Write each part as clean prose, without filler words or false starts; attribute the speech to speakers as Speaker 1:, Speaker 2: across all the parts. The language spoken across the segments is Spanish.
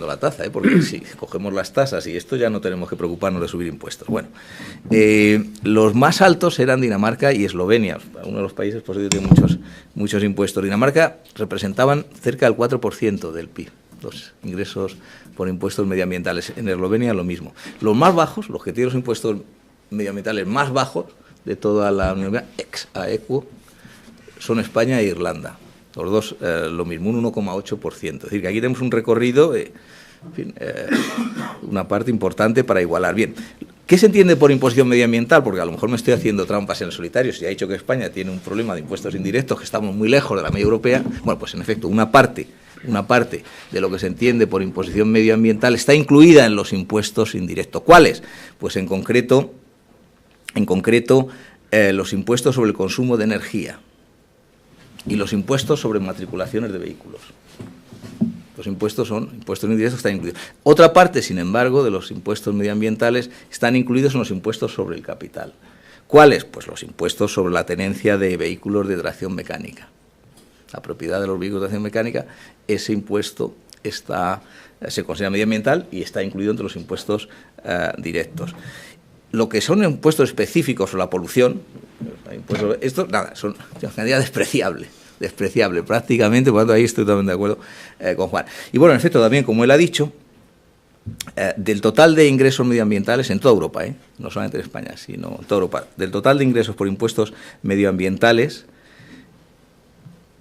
Speaker 1: levantando la taza, porque si cogemos las tasas y esto ya no tenemos que preocuparnos de subir impuestos. Bueno, los más altos eran Dinamarca y Eslovenia, uno de los países por eso tiene muchos impuestos. Dinamarca representaban cerca del 4% del PIB, los ingresos por impuestos medioambientales. En Eslovenia lo mismo. Los más bajos, los que tienen los impuestos medioambientales más bajos de toda la Unión Europea, ex aequo, son España e Irlanda. Los dos lo mismo, un 1,8%. Es decir, que aquí tenemos un recorrido, en fin, una parte importante para igualar. Bien, ¿qué se entiende por imposición medioambiental? Porque a lo mejor me estoy haciendo trampas en el solitario. Si ha dicho que España tiene un problema de impuestos indirectos, que estamos muy lejos de la media europea, bueno, pues en efecto, una parte de lo que se entiende por imposición medioambiental está incluida en los impuestos indirectos. ¿Cuáles? Pues en concreto, los impuestos sobre el consumo de energía y los impuestos sobre matriculaciones de vehículos. Los impuestos son impuestos indirectos, están incluidos. Otra parte, sin embargo, de los impuestos medioambientales están incluidos en los impuestos sobre el capital. ¿Cuáles? Pues los impuestos sobre la tenencia de vehículos de tracción mecánica. La propiedad de los vehículos de tracción mecánica, ese impuesto se considera medioambiental y está incluido entre los impuestos directos. Lo que son impuestos específicos sobre la polución, esto, nada, son una cantidad despreciable prácticamente, por lo tanto ahí estoy totalmente de acuerdo con Juan. Y bueno, en efecto, también, como él ha dicho, del total de ingresos medioambientales en toda Europa, no solamente en España, sino en toda Europa, del total de ingresos por impuestos medioambientales,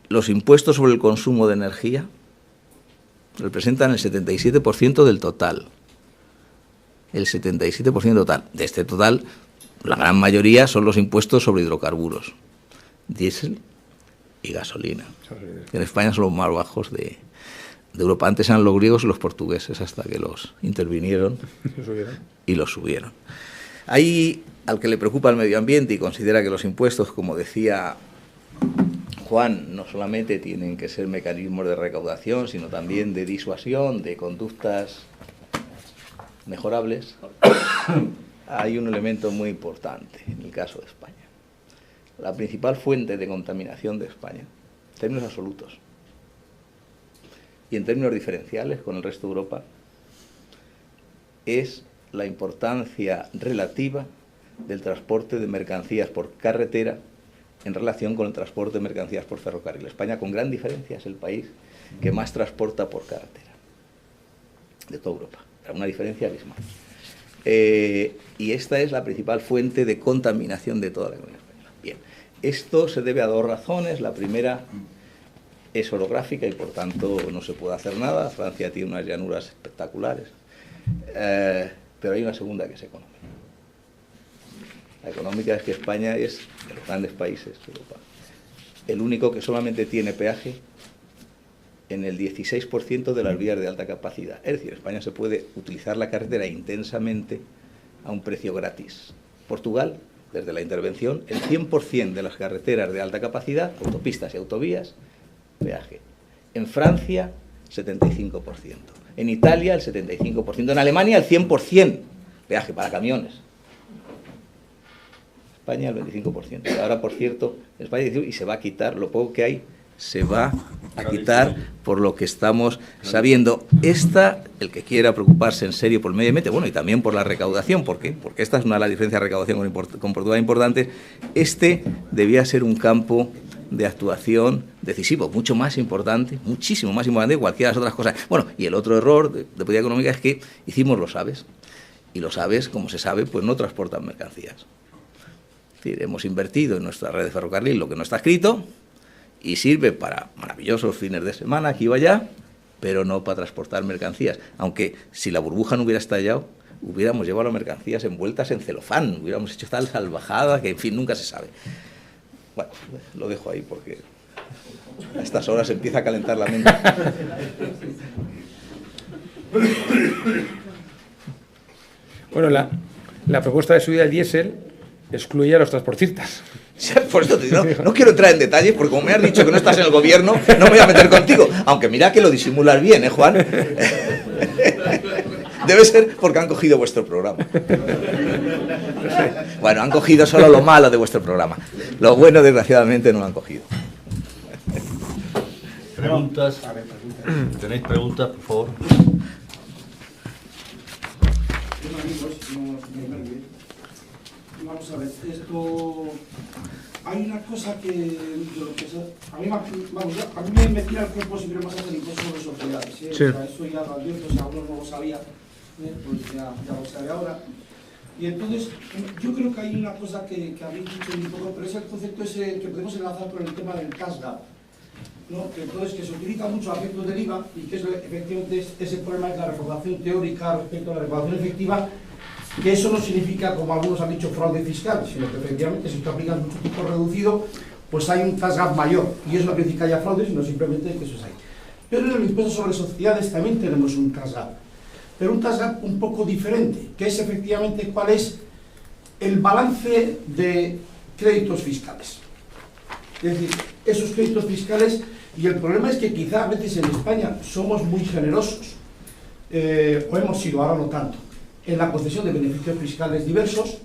Speaker 1: los impuestos sobre el consumo de energía representan el 77% del total. El 77% total. De este total, la gran mayoría son los impuestos sobre hidrocarburos, diésel y gasolina. En España son los más bajos de Europa. Antes eran los griegos y los portugueses, hasta que los intervinieron y los subieron. Ahí, al que le preocupa el medio ambiente y considera que los impuestos, como decía Juan, no solamente tienen que ser mecanismos de recaudación, sino también de disuasión, de conductas mejorables, hay un elemento muy importante en el caso de España. La principal fuente de contaminación de España, en términos absolutos y en términos diferenciales con el resto de Europa, es la importancia relativa del transporte de mercancías por carretera en relación con el transporte de mercancías por ferrocarril. España, con gran diferencia, es el país que más transporta por carretera de toda Europa. Una diferencia abismal. Y esta es la principal fuente de contaminación de toda la economía española. Bien, esto se debe a dos razones. La primera es orográfica y por tanto no se puede hacer nada. Francia tiene unas llanuras espectaculares. Pero hay una segunda que es económica. La económica es que España es, de los grandes países de Europa, el único que solamente tiene peaje en el 16% de las vías de alta capacidad. Es decir, España se puede utilizar la carretera intensamente a un precio gratis. Portugal, desde la intervención, el 100% de las carreteras de alta capacidad, autopistas y autovías, peaje. En Francia, 75%. En Italia, el 75%. En Alemania, el 100% peaje para camiones. España, el 25%. Ahora, por cierto, España, y se va a quitar lo poco que hay, se va a quitar por lo que estamos sabiendo. El que quiera preocuparse en serio por el medio ambiente, bueno, y también por la recaudación, ¿por qué? Porque esta es una de las diferencias de recaudación con Portugal importantes. Debía ser un campo de actuación decisivo, mucho más importante, muchísimo más importante que cualquiera de las otras cosas. Bueno, y el otro error de política económica es que hicimos los AVEs, y los AVEs, como se sabe, pues no transportan mercancías. Es decir, hemos invertido en nuestra red de ferrocarril lo que no está escrito, y sirve para maravillosos fines de semana aquí o allá, pero no para transportar mercancías. Aunque si la burbuja no hubiera estallado, hubiéramos llevado las mercancías envueltas en celofán, hubiéramos hecho tal salvajada que, en fin, nunca se sabe. Bueno, lo dejo ahí porque a estas horas empieza a calentar la mente.
Speaker 2: Bueno, la propuesta de subida del diésel excluye a los transportistas.
Speaker 1: Por eso te digo, no quiero entrar en detalles, porque como me has dicho que no estás en el gobierno, no me voy a meter contigo. Aunque mira que lo disimulas bien, Juan? Debe ser porque han cogido vuestro programa. Bueno, han cogido solo lo malo de vuestro programa. Lo bueno, desgraciadamente, no lo han cogido.
Speaker 3: ¿Preguntas? ¿Tenéis preguntas, por favor? no me nervie. Vamos a ver, esto... Hay una cosa que a mí me tira el cuerpo si queremos hacer impuesto sobre sociedades. Sí. O sea, eso ya lo advierto, si algunos no lo sabía, pues ya lo sabe ahora. Y entonces, yo creo que hay una cosa que habéis dicho un poco, pero es el concepto ese que podemos enlazar con el tema del cash gap, ¿no? Que entonces que se utiliza mucho a efectos del IVA y que es efectivamente ese problema es la recaudación teórica respecto a la recaudación efectiva, que eso no significa, como algunos han dicho, fraude fiscal, sino que efectivamente si tú aplicas mucho tipo reducido, pues hay un cash gap mayor, y eso no quiere decir que haya fraude, sino simplemente que eso es ahí. Pero en el impuesto sobre sociedades también tenemos un cash gap, pero un cash gap un poco diferente, que es efectivamente cuál es el balance de créditos fiscales. Es decir, esos créditos fiscales, y el problema es que quizá a veces en España somos muy generosos, o hemos sido, ahora no tanto, en la concesión de beneficios fiscales diversos,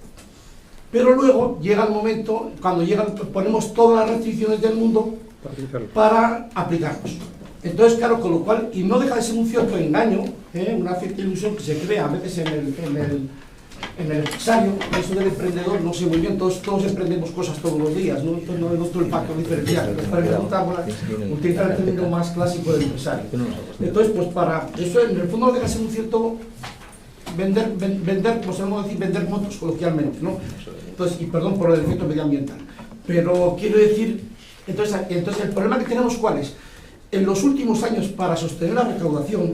Speaker 3: pero luego llega el momento, cuando ponemos todas las restricciones del mundo para aplicarlos. Entonces, claro, con lo cual, y no deja de ser un cierto engaño, una cierta ilusión que se crea a veces en el empresario, eso del emprendedor, no sé muy bien, todos emprendemos cosas todos los días, ¿no? Entonces no es nuestro el pacto diferencial, pero utilizar el término más clásico del empresario. Entonces, pues para eso en el fondo no deja de ser un cierto vender, como sabemos decir, vender motos coloquialmente, ¿no? Entonces, y perdón por el efecto medioambiental, pero quiero decir, entonces el problema que tenemos, ¿cuál es? En los últimos años, para sostener la recaudación,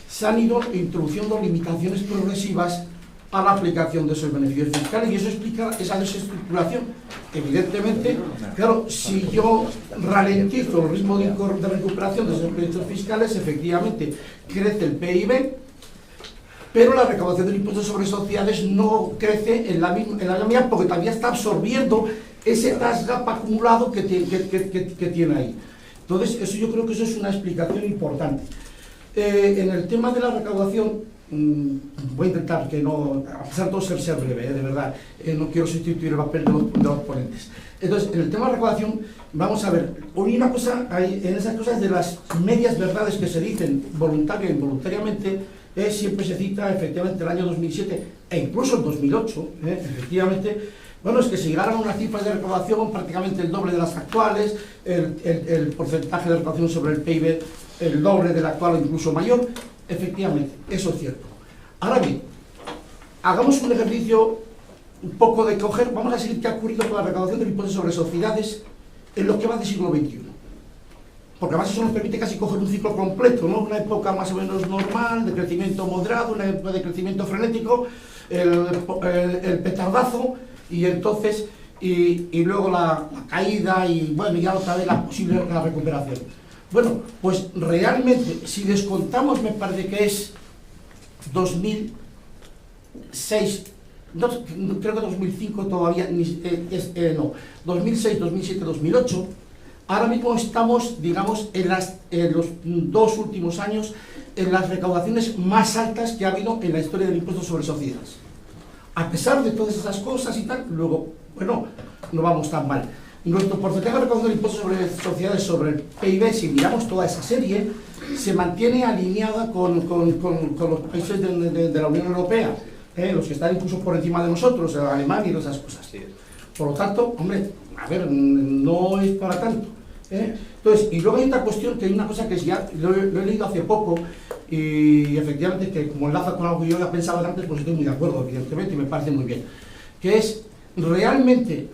Speaker 3: se han ido introduciendo limitaciones progresivas a la aplicación de esos beneficios fiscales, y eso explica esa desestructuración. Evidentemente, claro, si yo ralentizo el ritmo de recuperación de esos beneficios fiscales, efectivamente crece el PIB, pero la recaudación del impuesto sobre sociedades no crece en la misma medida, porque todavía está absorbiendo ese cash gap acumulado que tiene ahí. Entonces, eso yo creo que eso es una explicación importante. En el tema de la recaudación, voy a intentar que no, a pesar de todo, ser breve, de verdad, no quiero sustituir el papel de los ponentes. Entonces, en el tema de la recaudación, vamos a ver, hoy una cosa, en esas cosas de las medias verdades que se dicen voluntaria e involuntariamente, siempre se cita efectivamente el año 2007 e incluso el 2008, efectivamente. Bueno, es que si llegaran a unas cifras de recaudación prácticamente el doble de las actuales, el porcentaje de recaudación sobre el PIB el doble del actual o incluso mayor, efectivamente, eso es cierto. Ahora bien, hagamos un ejercicio un poco de coger, vamos a seguir qué ha ocurrido con la recaudación del impuesto sobre sociedades en lo que va del siglo XXI. Porque además eso nos permite casi coger un ciclo completo, ¿no? Una época más o menos normal, de crecimiento moderado, una época de crecimiento frenético, el petardazo, y entonces, y luego la caída, y bueno, ya otra vez la posible recuperación. Bueno, pues realmente, si descontamos, me parece que es 2006, no, creo que 2005 todavía, no, 2006, 2007, 2008, ahora mismo estamos, digamos, en los 2 últimos años, en las recaudaciones más altas que ha habido en la historia del impuesto sobre sociedades. A pesar de todas esas cosas y tal, luego, bueno, no vamos tan mal. Nuestro porcentaje de recaudación del impuesto sobre sociedades sobre el PIB, si miramos toda esa serie, se mantiene alineada con los países de la Unión Europea, los que están incluso por encima de nosotros, Alemania y esas cosas. Por lo tanto, hombre, a ver, no es para tanto. Entonces, y luego hay otra cuestión, que hay una cosa que ya lo he leído hace poco, y efectivamente, que como enlaza con algo que yo ya pensaba antes, pues estoy muy de acuerdo, evidentemente, y me parece muy bien, que es realmente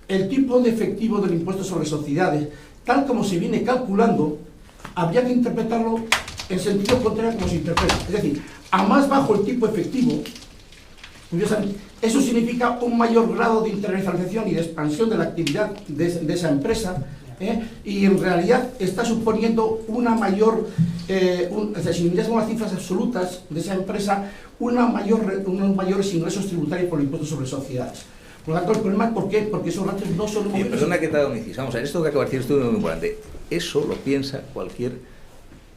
Speaker 3: el tipo de efectivo del impuesto sobre sociedades, tal como se viene calculando, habría que interpretarlo en sentido contrario como se interpreta. Es decir, a más bajo el tipo efectivo, curiosamente, eso significa un mayor grado de internacionalización y de expansión de la actividad de esa empresa, y en realidad está suponiendo una mayor, si miramos las cifras absolutas de esa empresa, unos mayores ingresos tributarios por el impuesto sobre sociedades. Por lo tanto, el problema, ¿por qué? Porque esos ratios no son...
Speaker 1: Perdona que te haga un inciso. Vamos a ver, esto que acabo de decir es muy importante. Eso lo piensa cualquier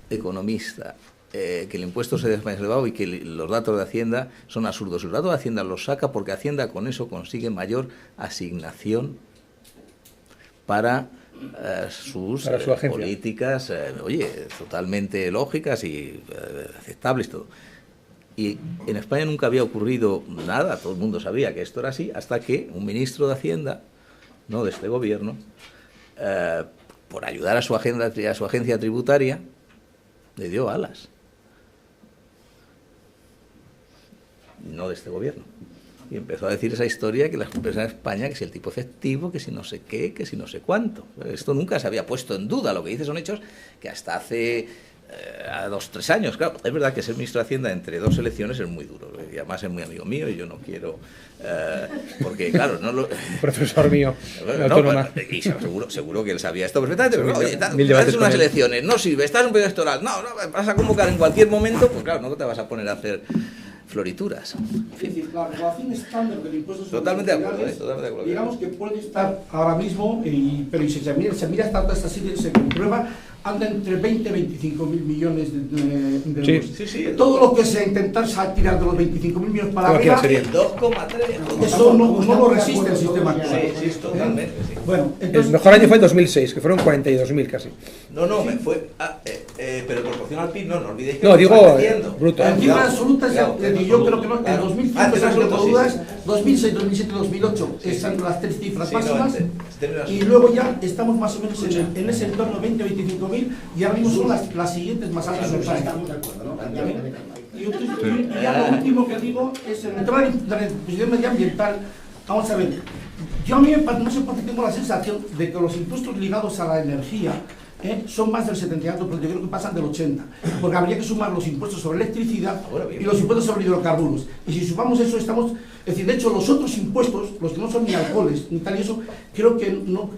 Speaker 1: economista, que el impuesto se es más elevado y que los datos de Hacienda son absurdos. Los datos de Hacienda los saca porque Hacienda con eso consigue mayor asignación para sus políticas, oye, totalmente lógicas y aceptables todo. Y en España nunca había ocurrido nada, todo el mundo sabía que esto era así, hasta que un ministro de Hacienda, no de este gobierno, por ayudar a su agencia tributaria, le dio alas. No de este gobierno. Y empezó a decir esa historia que las empresas en España, que si el tipo efectivo, que si no sé qué, que si no sé cuánto. Esto nunca se había puesto en duda. Lo que dice son hechos que hasta hace 2 o 3 años. Claro, es verdad que ser ministro de Hacienda entre 2 elecciones es muy duro. Y además es muy amigo mío y yo no quiero... porque, claro, no lo...
Speaker 2: Profesor mío,
Speaker 1: no, y seguro que él sabía esto perfectamente. Pero, oye, haces unas elecciones, no sirve, estás en un periodo electoral, no, vas a convocar en cualquier momento, pues claro, no te vas a poner a hacer florituras.
Speaker 3: Es decir, la regulación estándar del impuesto sobre
Speaker 1: totalmente de acuerdo,
Speaker 3: digamos que puede estar ahora mismo, pero si se mira hasta toda esta serie, se comprueba, anda entre 20 y 25.000 millones de euros.
Speaker 1: Sí,
Speaker 3: todo lo que sea intentar tirar de los 25.000 millones para arriba,
Speaker 1: el 2,3.
Speaker 3: eso no lo resiste el sistema actual.
Speaker 1: Sí, totalmente. Sí.
Speaker 3: Bueno, entonces,
Speaker 2: el mejor año fue el 2006, que fueron 42.000 casi.
Speaker 1: No, me fue... pero proporcional al PIB, no olvidéis que...
Speaker 2: No, digo, bruto.
Speaker 3: en cifras absolutas, yo creo que no, en 2005, si no tengo dudas, 2006, 2007, 2008, son las 3 cifras máximas, y luego ya estamos más o menos en ese entorno 20-25.000, y ahora mismo son las siguientes más altas del país. Y ya lo último que digo es en el tema de la disposición medioambiental. Vamos a ver, yo a mí no sé por qué tengo la sensación de que los impuestos ligados a la energía son más del 70%, pero yo creo que pasan del 80%, porque habría que sumar los impuestos sobre electricidad y los impuestos sobre hidrocarburos. Y si sumamos eso, estamos... Es decir, de hecho, los otros impuestos, los que no son ni alcoholes ni tal y eso, creo que no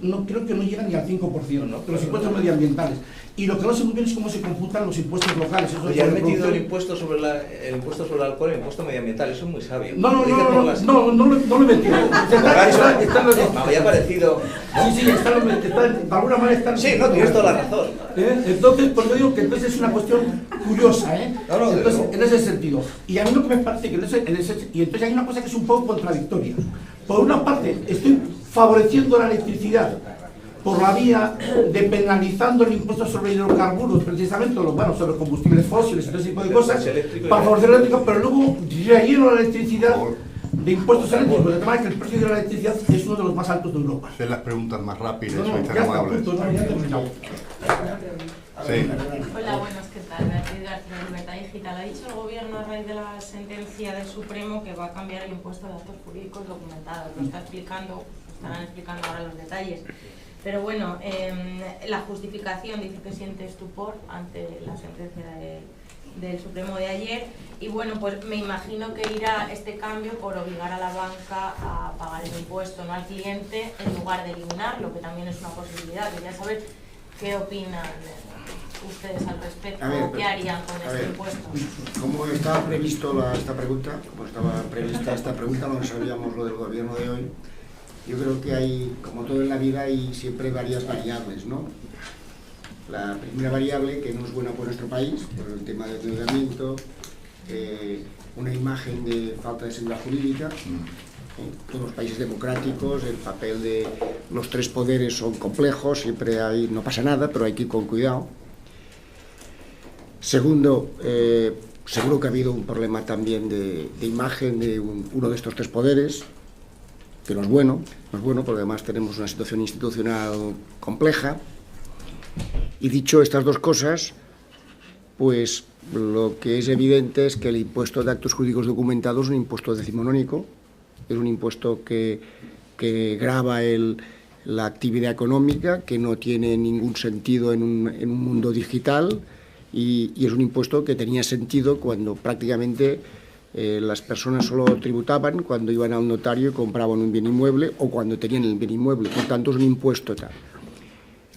Speaker 3: llegan ni al 5%, ¿no? De los impuestos medioambientales. Y lo que no sé muy bien es cómo se computan los impuestos locales.
Speaker 1: Oye, han metido el impuesto sobre el impuesto sobre el alcohol y el impuesto medioambiental, eso es muy sabio.
Speaker 3: No lo he metido.
Speaker 1: Me había parecido...
Speaker 3: Sí, de alguna manera están...
Speaker 1: Sí, no, tienes toda la razón.
Speaker 3: Entonces, pues yo digo que entonces es una cuestión curiosa, entonces, en ese sentido. Y a mí lo que me parece que y entonces hay una cosa que es un poco contradictoria. Por una parte, estoy favoreciendo la electricidad por la vía de penalizando el impuesto sobre hidrocarburos, precisamente, sobre combustibles fósiles y todo ese tipo de cosas, para favorecer la eléctrica, pero luego relleno la electricidad de impuestos eléctricos, de tal que el precio de la electricidad es uno de los más altos de Europa.
Speaker 4: Hacer las preguntas más rápidas,
Speaker 3: Ya está, punto, ya he terminado.
Speaker 4: Sí.
Speaker 5: Hola, buenas, ¿qué tal? Beatriz García de Libertad Digital. Ha dicho el Gobierno a raíz de la sentencia del Supremo que va a cambiar el impuesto de actos jurídicos documentados. Lo estarán explicando ahora los detalles. Pero bueno, la justificación dice que siente estupor ante la sentencia del Supremo de ayer. Y bueno, pues me imagino que irá este cambio por obligar a la banca a pagar el impuesto, no al cliente, en lugar de eliminarlo, que también es una posibilidad. Quería saber qué opinan ustedes al respecto, o qué harían con este impuesto.
Speaker 6: Como estaba previsto esta pregunta, no sabíamos lo del gobierno de hoy. Yo creo que hay, como todo en la vida, hay siempre varias variables, ¿no? La primera variable, que no es buena por nuestro país, por el tema de endeudamiento, una imagen de falta de seguridad jurídica. En todos los países democráticos el papel de los 3 poderes son complejos, siempre no pasa nada, pero hay que ir con cuidado. Segundo, seguro que ha habido un problema también de imagen de uno de estos 3 poderes, que no es bueno, porque además tenemos una situación institucional compleja. Y dicho estas 2 cosas, pues lo que es evidente es que el impuesto de actos jurídicos documentados es un impuesto decimonónico, es un impuesto que grava la actividad económica, que no tiene ningún sentido en un mundo digital, y es un impuesto que tenía sentido cuando prácticamente las personas solo tributaban cuando iban al notario y compraban un bien inmueble o cuando tenían el bien inmueble. Por tanto, es un impuesto tal.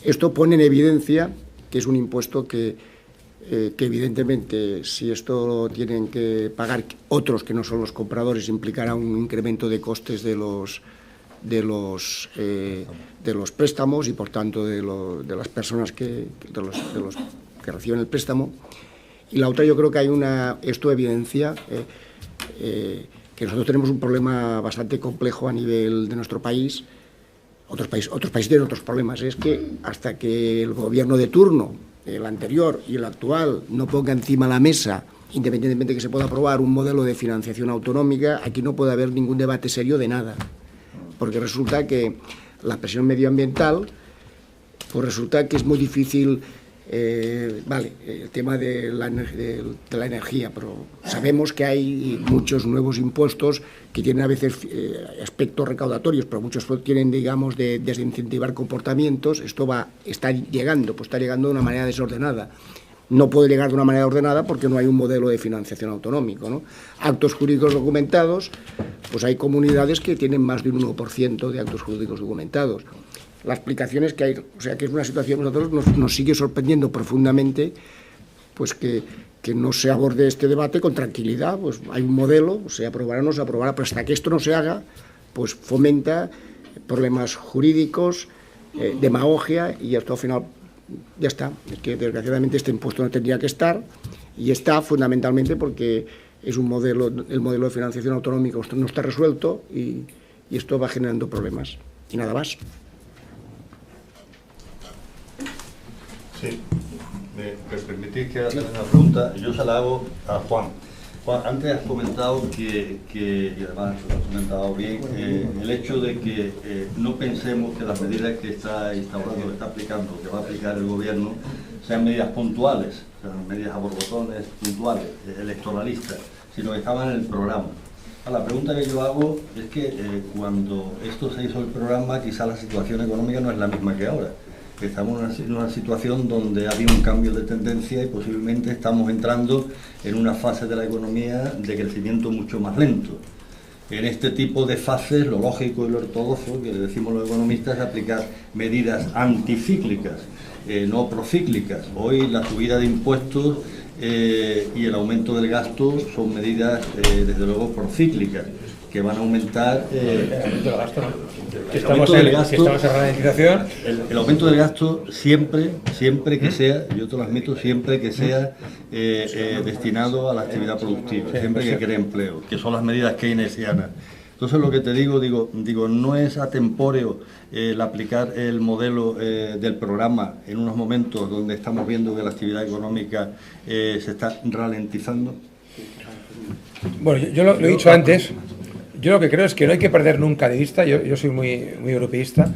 Speaker 6: Esto pone en evidencia que es un impuesto que evidentemente, si esto lo tienen que pagar otros que no son los compradores, implicará un incremento de costes de los préstamos y, por tanto, de las personas que reciben el préstamo. Y la otra, yo creo que esto evidencia que nosotros tenemos un problema bastante complejo a nivel de nuestro país. Otros países tienen otros problemas. Es que hasta que el gobierno de turno, el anterior y el actual, no ponga encima de la mesa independientemente de que se pueda aprobar un modelo de financiación autonómica, aquí no puede haber ningún debate serio de nada, porque resulta que la presión medioambiental, pues resulta que es muy difícil, el tema de la energía, pero sabemos que hay muchos nuevos impuestos que tienen a veces aspectos recaudatorios, pero muchos tienen, digamos, de desincentivar comportamientos. Esto está llegando de una manera desordenada. No puede llegar de una manera ordenada porque no hay un modelo de financiación autonómico, ¿no? Actos jurídicos documentados, pues hay comunidades que tienen más de un 1% de actos jurídicos documentados. La explicación es que hay, o sea, que es una situación que a nosotros nos sigue sorprendiendo profundamente, pues que no se aborde este debate con tranquilidad. Pues hay un modelo, se aprobará o no se aprobará, pero hasta que esto no se haga, pues fomenta problemas jurídicos, demagogia, y esto al final ya está. Es que desgraciadamente este impuesto no tendría que estar, y está fundamentalmente porque es un modelo, el modelo de financiación autonómico no está resuelto, y esto va generando problemas. Y nada más.
Speaker 4: Sí, me permitís que haga una pregunta. Yo se la hago a Juan. Juan, antes has comentado y además lo has comentado bien, el hecho de que no pensemos que las medidas que está instaurando, que está aplicando, que va a aplicar el gobierno, sean medidas puntuales, sean medidas a borbotones puntuales, electoralistas, sino que estaban en el programa. La pregunta que yo hago es que cuando esto se hizo el programa, quizá la situación económica no es la misma que ahora. Estamos en una situación donde había un cambio de tendencia y posiblemente estamos entrando en una fase de la economía de crecimiento mucho más lento. En este tipo de fases, lo lógico y lo ortodoxo, que le decimos los economistas, es aplicar medidas anticíclicas, no procíclicas. Hoy la subida de impuestos y el aumento del gasto son medidas, desde luego, procíclicas, que van a aumentar
Speaker 2: el aumento del gasto, ¿no? Si estamos en la ralentización.
Speaker 4: El aumento del gasto siempre que sea, yo te lo admito, siempre que sea destinado a la actividad productiva, siempre que cree empleo, que son las medidas keynesianas. Entonces lo que te digo, no es atempóreo el aplicar el modelo del programa en unos momentos donde estamos viendo que la actividad económica se está ralentizando.
Speaker 2: Bueno, yo lo he dicho antes. Yo lo que creo es que no hay que perder nunca de vista, yo soy muy europeísta,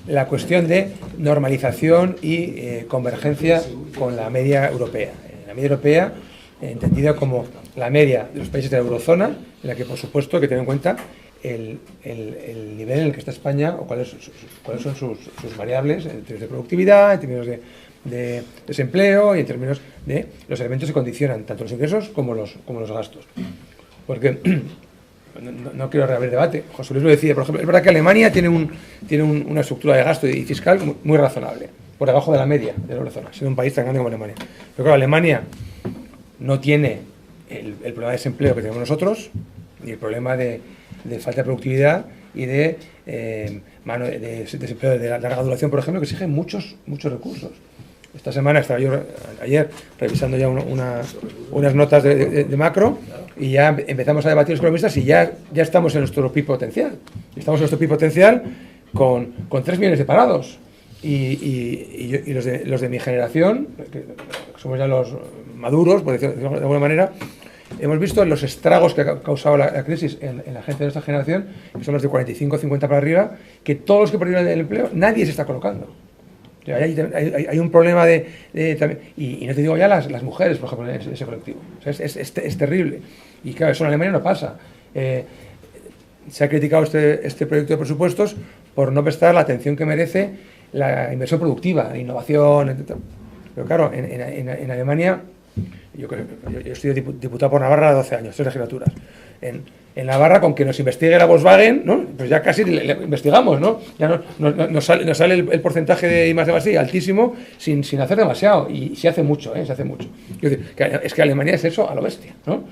Speaker 2: la cuestión de normalización y convergencia con la media europea. La media europea, entendida como la media de los países de la eurozona, en la que, por supuesto, hay que tener en cuenta el nivel en el que está España o cuáles son sus variables en términos de productividad, en términos de desempleo y en términos de los elementos que condicionan tanto los ingresos como los gastos. Porque no quiero reabrir debate. José Luis lo decía, por ejemplo, es verdad que Alemania tiene una estructura de gasto y fiscal muy razonable, por debajo de la media de la eurozona, siendo un país tan grande como Alemania. Pero claro, Alemania no tiene el problema de desempleo que tenemos nosotros, ni el problema de falta de productividad y de desempleo de larga duración, por ejemplo, que exigen muchos recursos. Esta semana estaba yo ayer revisando ya unas notas de macro, y ya empezamos a debatir los economistas y ya estamos en nuestro PIB potencial. Estamos en nuestro PIB potencial con 3 millones de parados. Y los de mi generación, que somos ya los maduros, por decirlo de alguna manera, hemos visto los estragos que ha causado la crisis en la gente de nuestra generación, que son los de 45 o 50 para arriba, que todos los que perdieron el empleo, nadie se está colocando. Hay un problema también, y no te digo ya las mujeres, por ejemplo, en ese colectivo. O sea, es terrible. Y claro, eso en Alemania no pasa. Se ha criticado este proyecto de presupuestos por no prestar la atención que merece la inversión productiva, la innovación, etc. Pero claro, en Alemania, yo estoy diputado por Navarra 12 años, 3 legislaturas. En Navarra, con que nos investigue la Volkswagen, ¿no? Pues ya casi le investigamos, ¿no? Ya nos sale el porcentaje de I+D+I altísimo sin hacer demasiado, y se hace mucho, se hace mucho. Es que Alemania es eso a lo bestia, ¿no?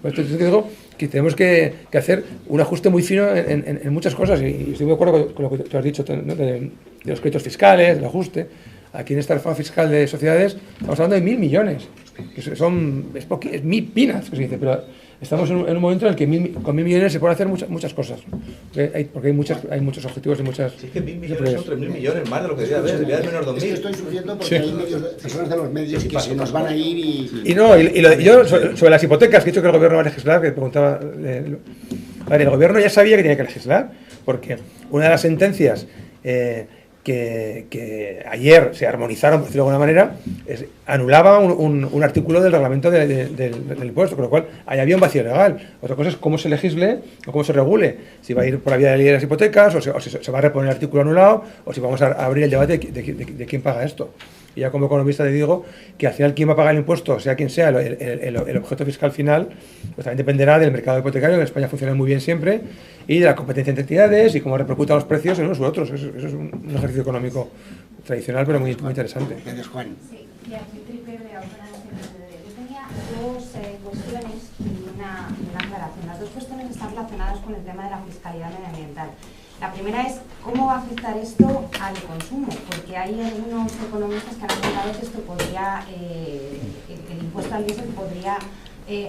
Speaker 2: Pues te digo que tenemos que hacer un ajuste muy fino en muchas cosas, y estoy de acuerdo con lo que tú has dicho, ¿no? de los créditos fiscales, del ajuste. Aquí en esta reforma fiscal de sociedades estamos hablando de 1.000 millones. que es peanuts, que se dice, pero estamos en un momento en el que con 1.000 millones se pueden hacer muchas cosas, porque hay muchos objetivos y muchas...
Speaker 1: Si es que 1.000 millones son 3.000 millones más de lo que debía haber, debía haber menos 2.000.
Speaker 6: Es que estoy sufriendo porque hay personas de los medios que se nos van a ir y...
Speaker 2: Yo, sobre las hipotecas, que he dicho que el gobierno va a legislar, que preguntaba... A ver, el gobierno ya sabía que tenía que legislar, porque una de las sentencias que ayer se armonizaron, por decirlo de alguna manera, anulaba un artículo del reglamento del impuesto, con lo cual ahí había un vacío legal. Otra cosa es cómo se legisle o cómo se regule, si va a ir por la vía de ley de las hipotecas, o si se va a reponer el artículo anulado, o si vamos a abrir el debate de quién paga esto. Y ya como economista te digo que al final quién va a pagar el impuesto, sea quien sea el objeto fiscal final, pues también dependerá del mercado hipotecario, que en España funciona muy bien siempre, y de la competencia entre entidades y cómo repercutan los precios en unos u otros. Eso es un ejercicio económico tradicional, pero muy interesante.
Speaker 6: Gracias, Juan.
Speaker 7: Sí, Beatriz Tripe, de Autónoma Nacional de Yo tenía dos cuestiones y una aclaración. Las dos cuestiones están relacionadas con el tema de la fiscalidad medioambiental. La primera es cómo va a afectar esto al consumo, porque hay algunos economistas que han apuntado que esto podría, el impuesto al diésel podría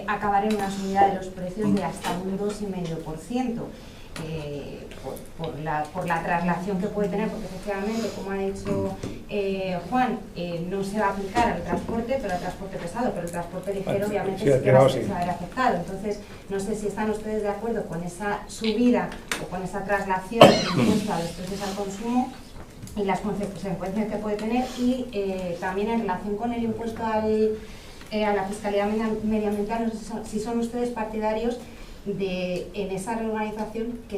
Speaker 7: acabar en una subida de los precios de hasta un 2,5%. Por la traslación que puede tener, porque efectivamente, como ha dicho Juan, no se va a aplicar al transporte, pero al transporte pesado, pero el transporte ligero obviamente sí que va a ser afectado. Entonces, no sé si están ustedes de acuerdo con esa subida o con esa traslación del impuesto a los precios al consumo y las consecuencias que puede tener, y también en relación con el impuesto a la fiscalidad medioambiental, no sé si son ustedes partidarios en esa reorganización que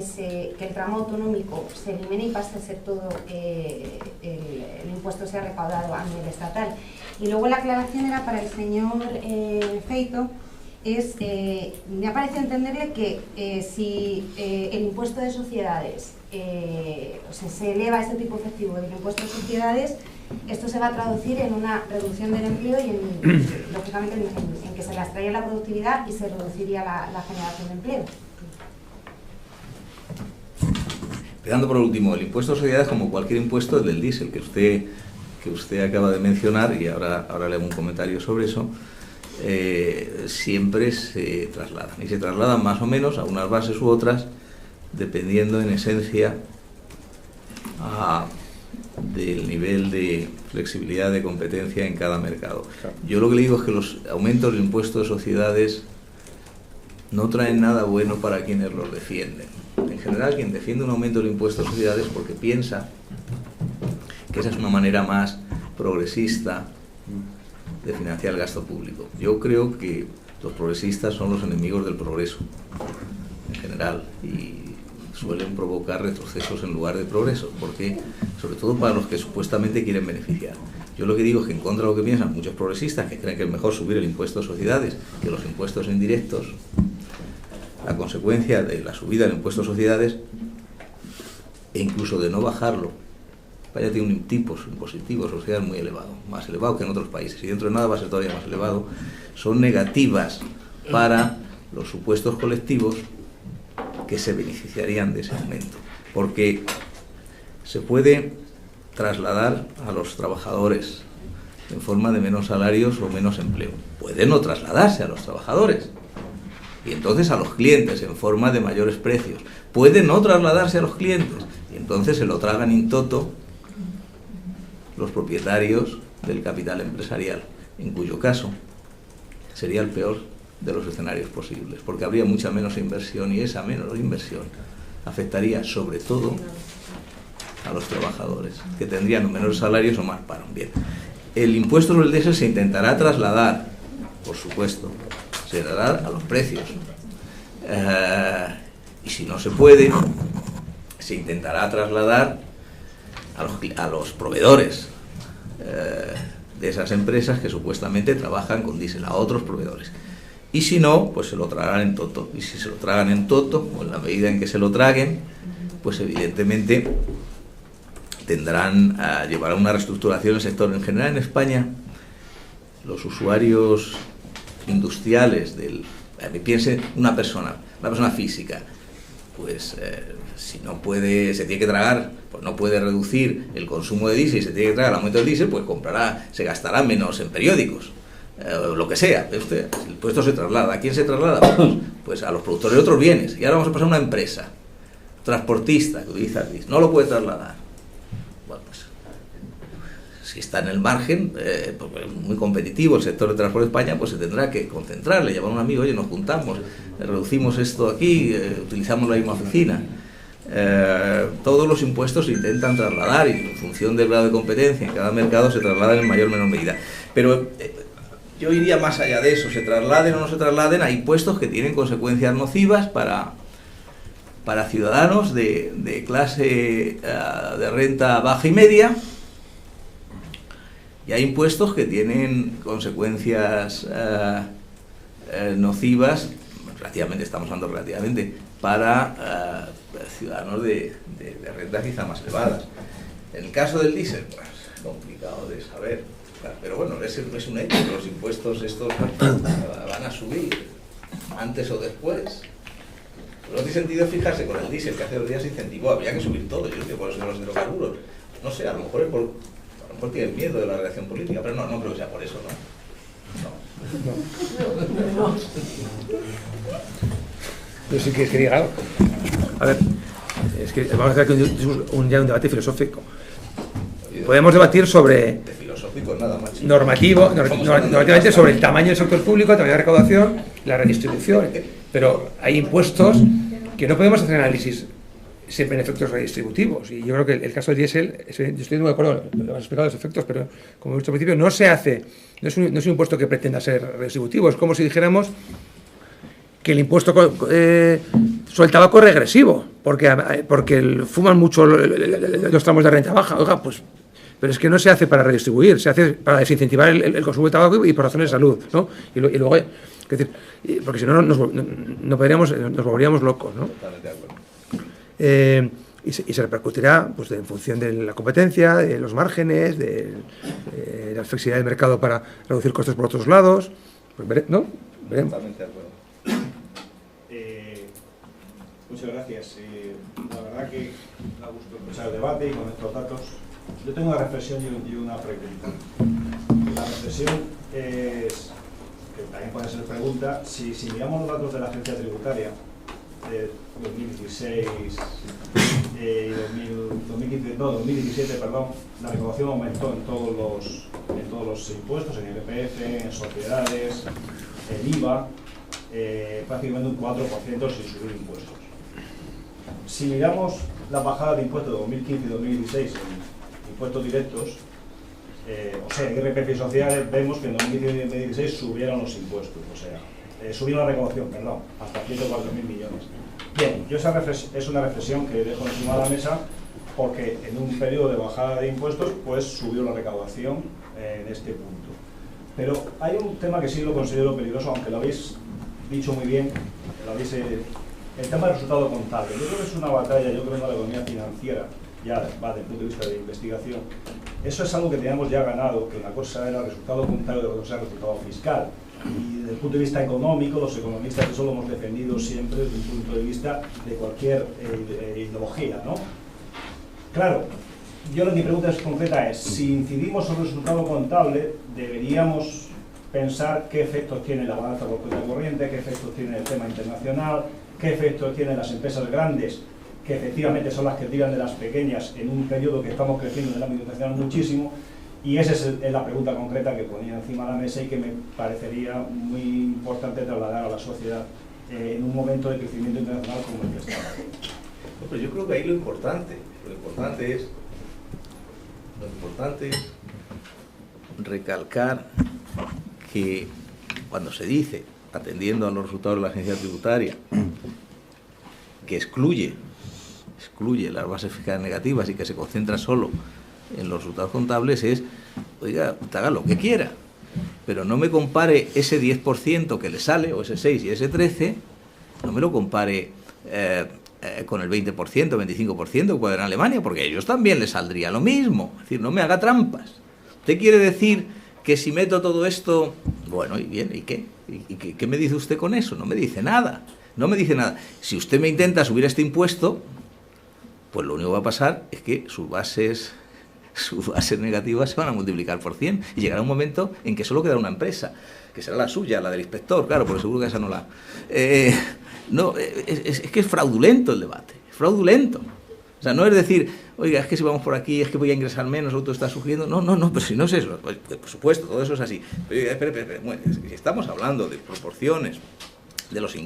Speaker 7: el tramo autonómico se elimine y pase a ser todo el impuesto sea recaudado a nivel estatal. Y luego la aclaración era para el señor Feito, me ha parecido entenderle que si el impuesto de sociedades se eleva a ese tipo efectivo del impuesto de sociedades, esto se va a traducir en una reducción del empleo y lógicamente en que se rastrearía la productividad y se reduciría la generación de empleo.
Speaker 1: Empezando por el último, el impuesto de sociedades, como cualquier impuesto, el del diésel que usted acaba de mencionar, y ahora le hago un comentario sobre eso, siempre se trasladan, y se trasladan más o menos a unas bases u otras, dependiendo en esencia del nivel de flexibilidad de competencia en cada mercado. Yo lo que le digo es que los aumentos del impuesto de sociedades no traen nada bueno para quienes los defienden. En general, quien defiende un aumento del impuesto de sociedades porque piensa que esa es una manera más progresista de financiar el gasto público. Yo creo que los progresistas son los enemigos del progreso, en general, y suelen provocar retrocesos en lugar de progreso, porque sobre todo para los que supuestamente quieren beneficiar. Yo lo que digo es que, en contra de lo que piensan muchos progresistas, que creen que es mejor subir el impuesto de sociedades que los impuestos indirectos, la consecuencia de la subida del impuesto de sociedades, e incluso de no bajarlo, España tiene un tipo impositivo social muy elevado, más elevado que en otros países, y dentro de nada va a ser todavía más elevado, son negativas para los supuestos colectivos que se beneficiarían de ese aumento, porque se puede trasladar a los trabajadores en forma de menos salarios o menos empleo. Puede no trasladarse a los trabajadores, y entonces a los clientes en forma de mayores precios. Puede no trasladarse a los clientes, y entonces se lo tragan in toto los propietarios del capital empresarial, en cuyo caso sería el peor de los escenarios posibles, porque habría mucha menos inversión, y esa menos inversión afectaría sobre todo a los trabajadores, que tendrían menores salarios o más paro. Bien, el impuesto sobre el diésel se intentará trasladar, por supuesto, se dará a los precios, y si no se puede, se intentará trasladar a los proveedores de esas empresas que supuestamente trabajan con diésel, a otros proveedores. Y si no, pues se lo tragarán en toto. Y si se lo tragan en toto, o en la medida en que se lo traguen, pues evidentemente llevará una reestructuración del sector. En general, en España, los usuarios industriales piense una persona física, pues si no puede, se tiene que tragar, pues no puede reducir el consumo de diésel y se tiene que tragar el aumento del diésel, pues se gastará menos en periódicos. lo que sea, el impuesto se traslada. ¿A quién se traslada? Pues a los productores de otros bienes. Y ahora vamos a pasar a una empresa transportista que utiliza el DIS. No lo puede trasladar. Bueno, pues si está en el margen, porque es muy competitivo el sector de transporte de España, pues se tendrá que concentrar. Le llaman a un amigo, oye, nos juntamos, reducimos esto aquí, utilizamos la misma oficina. Todos los impuestos se intentan trasladar y en función del grado de competencia en cada mercado se trasladan en mayor o menor medida. Pero yo iría más allá de eso, se trasladen o no se trasladen a impuestos que tienen consecuencias nocivas para ciudadanos de clase de renta baja y media, y hay impuestos que tienen consecuencias nocivas, relativamente, estamos hablando relativamente, para ciudadanos de rentas quizá más elevadas. En el caso del diésel, pues complicado de saber, claro, pero bueno, es un hecho que los impuestos estos van a subir antes o después. No tiene sentido fijarse con el diésel, que hace 2 días se incentivó, habría que subir todo. Yo digo, por eso los hidrocarburos, no sé, a lo mejor tienen miedo de la reacción política, pero no creo que sea por eso, ¿no?
Speaker 2: Yo sí que diga algo. A ver, es que vamos a hacer aquí un debate filosófico. Podemos debatir sobre...
Speaker 1: De filosófico nada más.
Speaker 2: Normativamente sobre el tamaño del sector público, el tamaño de recaudación, la redistribución. Pero hay impuestos que no podemos hacer análisis siempre en efectos redistributivos. Y yo creo que el caso del diésel, yo estoy muy de acuerdo, lo has explicado los efectos, pero como he dicho al principio, no es un impuesto que pretenda ser redistributivo. Es como si dijéramos que el impuesto sobre el tabaco es regresivo, porque fuman mucho los tramos de renta baja. Oiga, pues, pero es que no se hace para redistribuir, se hace para desincentivar el consumo de tabaco y por razones de salud, ¿no? Y luego, es decir, porque si no nos volveríamos locos, ¿no?
Speaker 1: Totalmente de acuerdo.
Speaker 2: Y se repercutirá pues, en función de la competencia, de los márgenes, de la flexibilidad del mercado para reducir costes por otros lados. Pues ¿no? Veremos.
Speaker 1: Totalmente de acuerdo.
Speaker 8: Muchas gracias. La verdad que me ha gustado escuchar el debate y con estos datos. Yo tengo una reflexión y una pregunta. La reflexión es, que también puede ser pregunta, si miramos los datos de la agencia tributaria de 2016 y 2017, la recaudación aumentó en todos los impuestos, en IRPF, en sociedades, en IVA, prácticamente un 4% sin subir impuestos. Si miramos la bajada de impuestos de 2015 y 2016 en impuestos directos, o sea, en IRPF y sociedades, vemos que en 2015 y 2016 subieron los impuestos, o sea, subieron la recaudación, perdón, hasta 104.000 millones. Bien, yo es una reflexión que dejo encima de la mesa porque en un periodo de bajada de impuestos, pues subió la recaudación en este punto. Pero hay un tema que sí lo considero peligroso, aunque lo habéis dicho muy bien, el tema del resultado contable. Yo creo que es una batalla, yo creo, en la economía financiera, ya va desde el punto de vista de investigación. Eso es algo que teníamos ya ganado, que una cosa era el resultado contable y otra cosa era el resultado fiscal. Y desde el punto de vista económico, los economistas eso lo hemos defendido siempre desde un punto de vista de cualquier ideología, ¿no? Claro, mi pregunta concreta es, si incidimos sobre el resultado contable, deberíamos pensar qué efectos tiene la balanza corriente, qué efectos tiene el tema internacional, qué efectos tienen las empresas grandes, que efectivamente son las que tiran de las pequeñas en un periodo que estamos creciendo en el ámbito internacional muchísimo. Y esa es la pregunta concreta que ponía encima de la mesa y que me parecería muy importante trasladar a la sociedad en un momento de crecimiento internacional como el que estamos.
Speaker 1: Pues yo creo que ahí lo importante es recalcar que cuando se dice, atendiendo a los resultados de la agencia tributaria, que excluye las bases fiscales negativas y que se concentra solo en los resultados contables, es, oiga, haga lo que quiera, pero no me compare ese 10% que le sale, o ese 6 y ese 13, no me lo compare con el 20%, 25% que puede haber en Alemania, porque a ellos también les saldría lo mismo. Es decir, no me haga trampas. ¿Usted quiere decir que si meto todo esto, bueno, y bien, ¿y qué? ¿Y qué me dice usted con eso? No me dice nada. No me dice nada. Si usted me intenta subir este impuesto, pues lo único que va a pasar es que sus bases su base negativa se van a multiplicar por 100 y llegará un momento en que solo quedará una empresa, que será la suya, la del inspector, claro, porque seguro que esa no la... no, es que es fraudulento el debate, fraudulento. O sea, no es decir, oiga, es que si vamos por aquí, es que voy a ingresar menos, el otro está sugiriendo. No, pero si no es eso. Por supuesto, todo eso es así. Pero espera, si estamos hablando de proporciones de los ingresos,